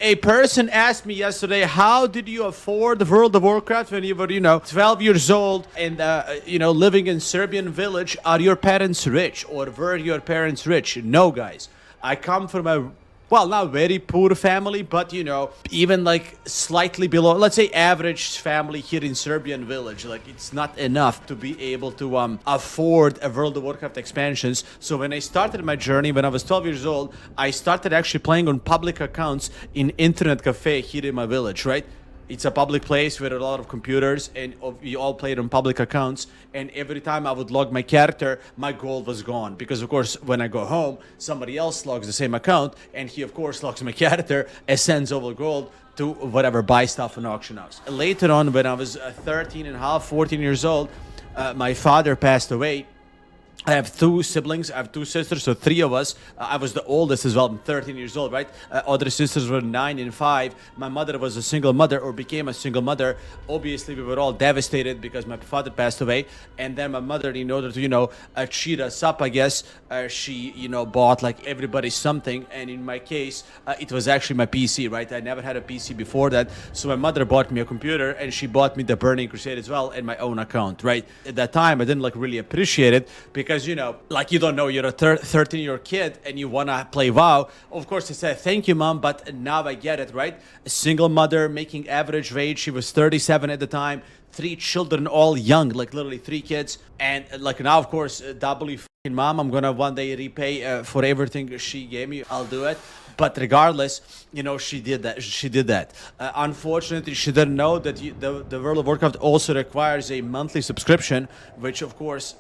A person asked me yesterday, how did you afford the World of Warcraft when you were, 12 years old and, living in Serbian village? Are your parents rich, or were your parents rich? No, guys. I come from a, well, not very poor family, but, even like slightly below, let's say average family here in Serbian village. Like, it's not enough to be able to afford a World of Warcraft expansions. So when I started my journey, when I was 12 years old, I started actually playing on public accounts in internet cafe here in my village, right? It's a public place with a lot of computers, and we all played on public accounts. And every time I would log my character, my gold was gone. Because, of course, when I go home, somebody else logs the same account, and he, of course, logs my character and sends over gold to whatever, buy stuff in auction house. Later on, when I was 13 and a half, 14 years old, my father passed away. I have two siblings. I have two sisters, so three of us. I was the oldest as well. I'm 13 years old, right? Other sisters were 9 and 5. My mother was a single mother, or became a single mother. Obviously, we were all devastated because my father passed away. And then my mother, in order to, cheer us up, I guess, she, bought like everybody something. And in my case, it was actually my PC, right? I never had a PC before that. So my mother bought me a computer, and she bought me the Burning Crusade as well, and my own account, right? At that time, I didn't really appreciate it because, you don't know, you're a 13-year-old kid and you want to play WoW. Of course, I said, thank you, Mom, but now I get it, right? A single mother making average wage. She was 37 at the time. 3 children, all young, like literally 3 kids. And like now, of course, doubly fucking mom. I'm going to one day repay for everything she gave me. I'll do it. But regardless, she did that. Unfortunately, she didn't know that the World of Warcraft also requires a monthly subscription, which, of course,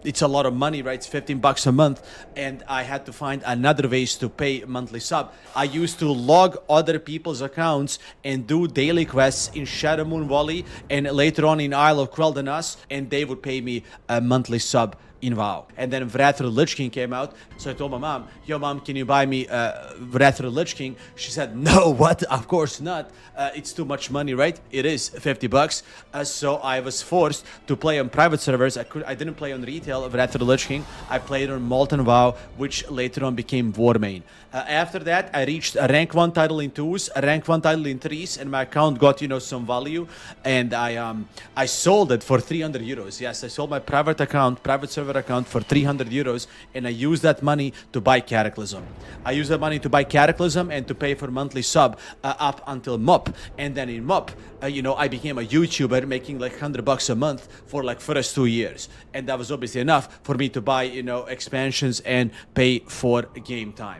it's a lot of money, right? It's $15 a month, and I had to find another ways to pay monthly sub. I used to log other people's accounts and do daily quests in Shadowmoon Valley and later on in Isle of Quel'Danas, and they would pay me a monthly sub in WoW. And then Wrath of the Lich King came out, so I told my mom, yo mom, can you buy me Wrath of the Lich King? She said, no, what? Of course not. It's too much money, right? It is $50. So I was forced to play on private servers. I didn't play on retail of Wrath of the Lich King. I played on Molten WoW, which later on became Warmane. After that, I reached a rank 1 title in 2s, a rank 1 title in 3s, and my account got, some value. And I sold it for 300 euros. Yes, I sold my private server account for 300 euros, and I used that money to buy Cataclysm. I used that money to buy Cataclysm and to pay for monthly sub up until MOP. And then in MOP, I became a YouTuber making like $100 a month for like first 2 years. And that was obviously enough for me to buy, expansions and pay for game time.